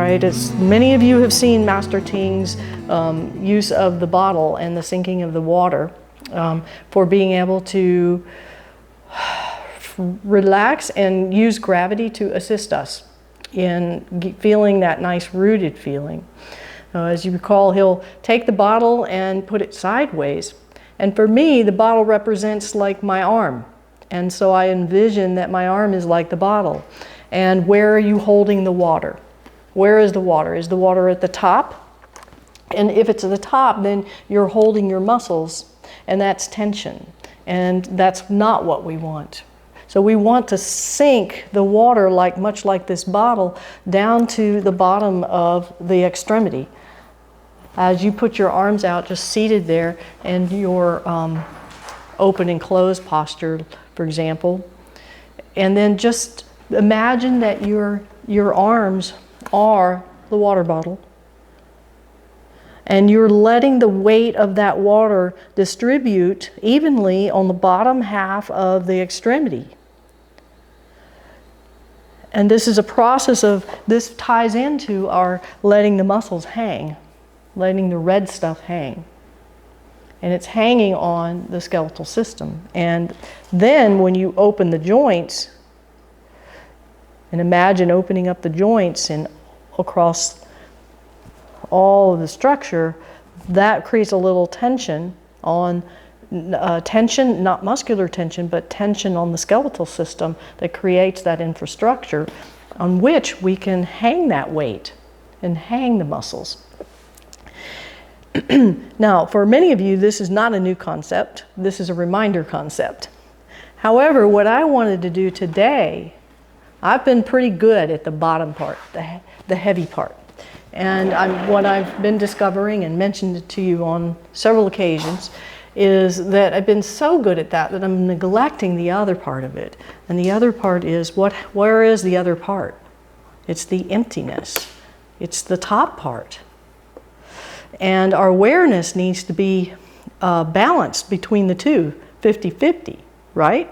right? As many of you have seen Master Ting's use of the bottle and the sinking of the water for being able to relax and use gravity to assist us in feeling that nice rooted feeling. As you recall, he'll take the bottle and put it sideways. And for me, the bottle represents like my arm. And so I envision that my arm is like the bottle. And where are you holding the water? Where is the water? Is the water at the top? And if it's at the top, then you're holding your muscles, and that's tension. And that's not what we want. So we want to sink the water, much like this bottle, down to the bottom of the extremity. As you put your arms out, just seated there, in your open and closed posture, for example, and then just imagine that your arms are the water bottle, and you're letting the weight of that water distribute evenly on the bottom half of the extremity. And this is a process this ties into our letting the muscles hang, letting the red stuff hang. And it's hanging on the skeletal system. And then when you open the joints, and imagine opening up the joints and across all of the structure, that creates a little tension on tension, not muscular tension, but tension on the skeletal system that creates that infrastructure on which we can hang that weight and hang the muscles. Now, for many of you, this is not a new concept. This is a reminder concept. However, what I wanted to do today, I've been pretty good at the bottom part, the heavy part. And what I've been discovering and mentioned it to you on several occasions is that I've been so good at that I'm neglecting the other part of it. And the other part is, where is the other part? It's the emptiness. It's the top part. And our awareness needs to be balanced between the two, 50-50, right?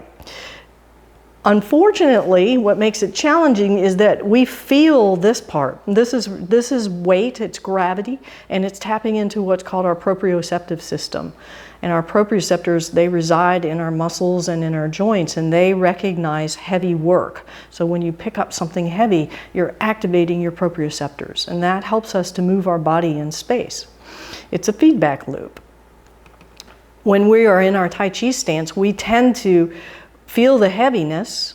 Unfortunately, what makes it challenging is that we feel this part. This is weight, it's gravity, and it's tapping into what's called our proprioceptive system. And our proprioceptors, they reside in our muscles and in our joints, and they recognize heavy work. So when you pick up something heavy, you're activating your proprioceptors, and that helps us to move our body in space. It's a feedback loop. When we are in our Tai Chi stance, we tend to feel the heaviness,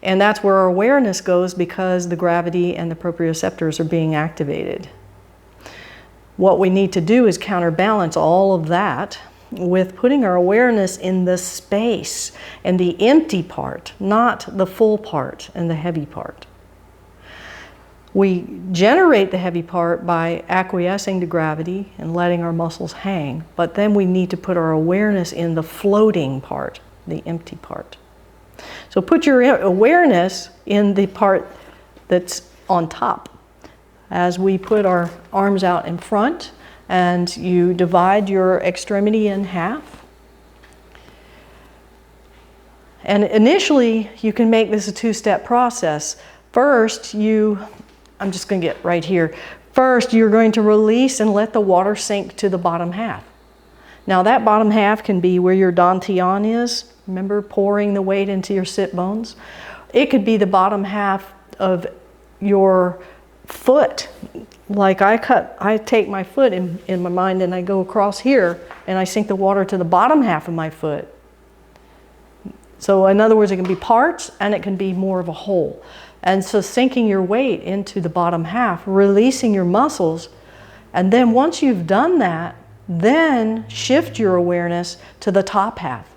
and that's where our awareness goes because the gravity and the proprioceptors are being activated. What we need to do is counterbalance all of that with putting our awareness in the space and the empty part, not the full part and the heavy part. We generate the heavy part by acquiescing to gravity and letting our muscles hang, but then we need to put our awareness in the floating part, the empty part. So put your awareness in the part that's on top. As we put our arms out in front and you divide your extremity in half. And initially, you can make this a two-step process. First, I'm just going to get right here. First, you're going to release and let the water sink to the bottom half. Now that bottom half can be where your dantian is. Remember pouring the weight into your sit bones? It could be the bottom half of your foot. Like I take my foot in my mind and I go across here and I sink the water to the bottom half of my foot. So in other words, it can be parts and it can be more of a whole. And so sinking your weight into the bottom half, releasing your muscles, and then once you've done that, then shift your awareness to the top half.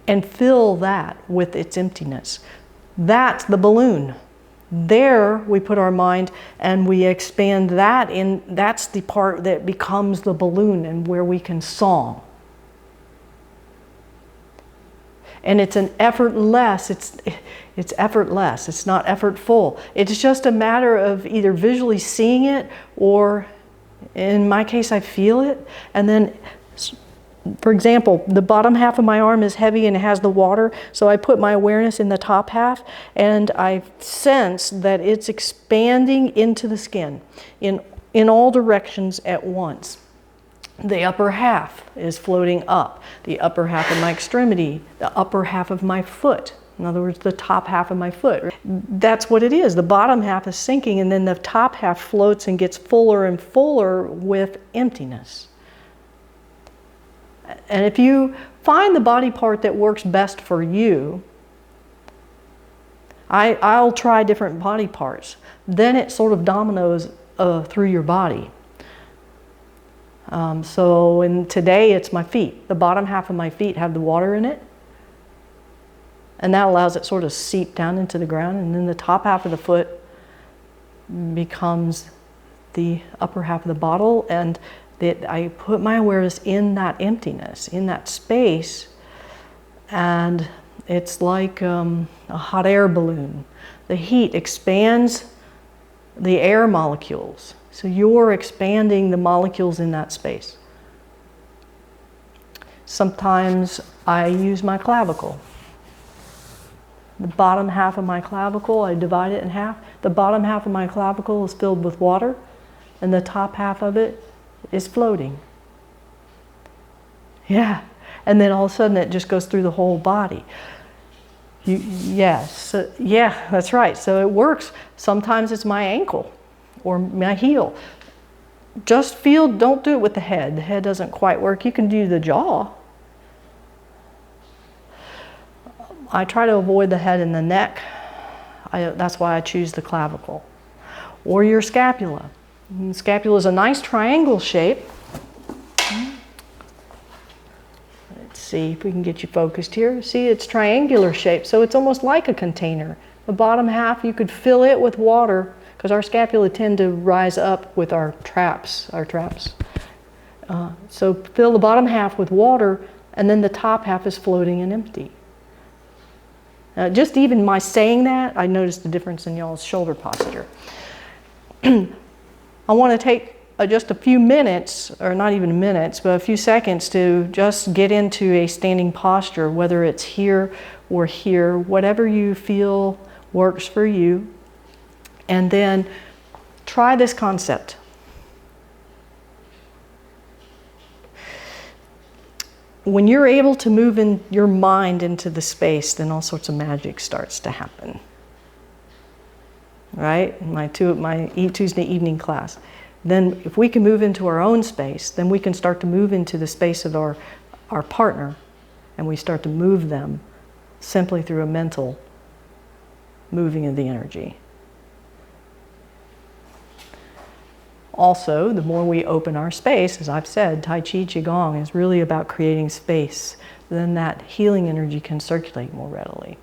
And fill that with its emptiness. That's the balloon. There we put our mind and we expand that in. That's the part that becomes the balloon and where we can song. And it's an effortless, it's effortless, it's not effortful. It's just a matter of either visually seeing it or, in my case, I feel it, and then For example, the bottom half of my arm is heavy and it has the water, so I put my awareness in the top half and I sense that it's expanding into the skin in all directions at once. The upper half is floating up, the upper half of my extremity, the upper half of my foot. In other words, the top half of my foot. That's what it is. The bottom half is sinking and then the top half floats and gets fuller and fuller with emptiness. And if you find the body part that works best for you, I'll try different body parts. Then it sort of dominoes through your body. So today it's my feet. The bottom half of my feet have the water in it. And that allows it sort of seep down into the ground. And then the top half of the foot becomes the upper half of the bottle. And I put my awareness in that emptiness, in that space. And it's like a hot air balloon. The heat expands the air molecules. So you're expanding the molecules in that space. Sometimes I use my clavicle. The bottom half of my clavicle, I divide it in half. The bottom half of my clavicle is filled with water, and the top half of it is floating. Yeah, and then all of a sudden it just goes through the whole body. Yes, yeah, that's right. So it works. Sometimes it's my ankle or my heel. Just feel, don't do it with the head. The head doesn't quite work. You can do the jaw. I try to avoid the head and the neck. That's why I choose the clavicle. Or your scapula. And the scapula is a nice triangle shape. Let's see if we can get you focused here. See, it's triangular shape, so it's almost like a container. The bottom half, you could fill it with water, because our scapula tend to rise up with our traps. So fill the bottom half with water, and then the top half is floating and empty. Just even my saying that, I noticed the difference in y'all's shoulder posture. I want to take just a few minutes, or not even minutes, but a few seconds to just get into a standing posture, whether it's here or here, whatever you feel works for you. And then try this concept. When you're able to move in your mind into the space, then all sorts of magic starts to happen. Right? My Tuesday evening class. Then if we can move into our own space, then we can start to move into the space of our partner, and we start to move them simply through a mental moving of the energy. Also, the more we open our space, as I've said, Tai Chi, Qigong is really about creating space. Then that healing energy can circulate more readily.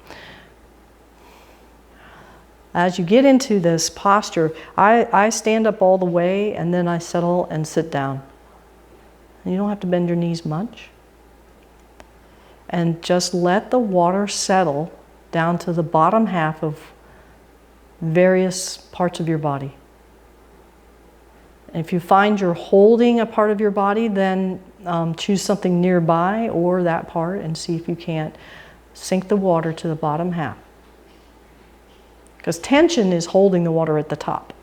As you get into this posture, I stand up all the way and then I settle and sit down. And you don't have to bend your knees much. And just let the water settle down to the bottom half of various parts of your body. If you find you're holding a part of your body, then choose something nearby or that part and see if you can't sink the water to the bottom half. Because tension is holding the water at the top.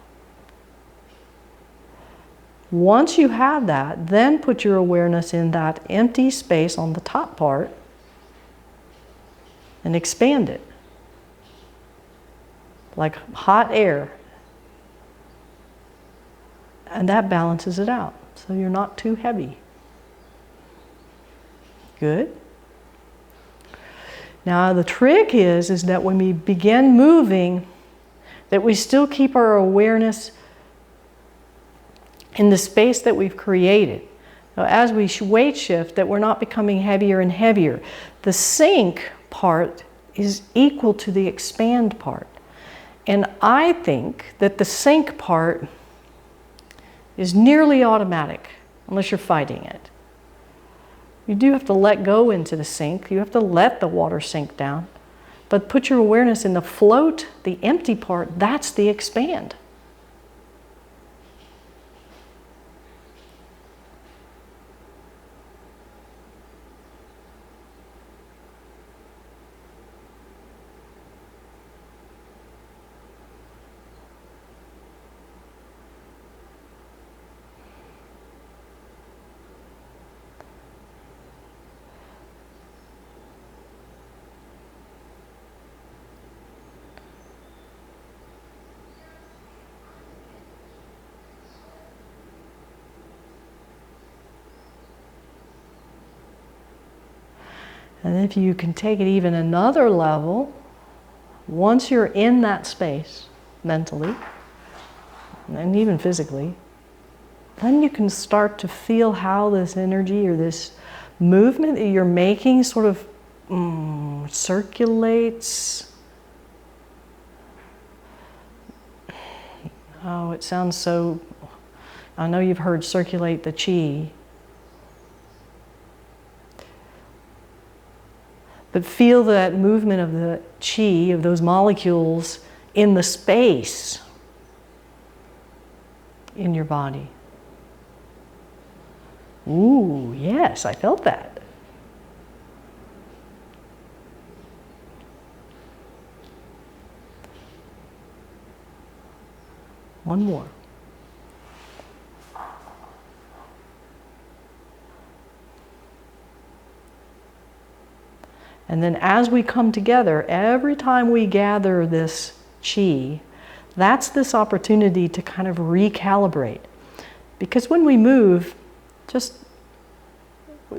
Once you have that, then put your awareness in that empty space on the top part and expand it. Like hot air. And that balances it out, so you're not too heavy. Good. Now the trick is that when we begin moving, that we still keep our awareness in the space that we've created. Now, as we weight shift, that we're not becoming heavier and heavier. The sink part is equal to the expand part. And I think that the sink part is nearly automatic, unless you're fighting it. You do have to let go into the sink. You have to let the water sink down. But put your awareness in the float, the empty part, that's the expand. And if you can take it even another level, once you're in that space, mentally, and even physically, then you can start to feel how this energy or this movement that you're making sort of circulates. Oh, it sounds so, I know you've heard circulate the chi. But feel that movement of the chi, of those molecules in the space in your body. Ooh, yes, I felt that. One more. And then as we come together, every time we gather this chi, that's this opportunity to kind of recalibrate. Because when we move, just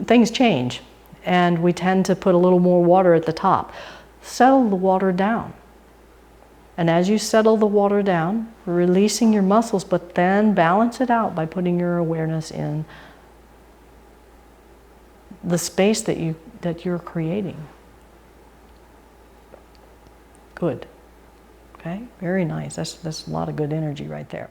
things change. And we tend to put a little more water at the top. Settle the water down. And as you settle the water down, releasing your muscles, but then balance it out by putting your awareness in the space that you're creating. Good. Okay, very nice. That's a lot of good energy right there.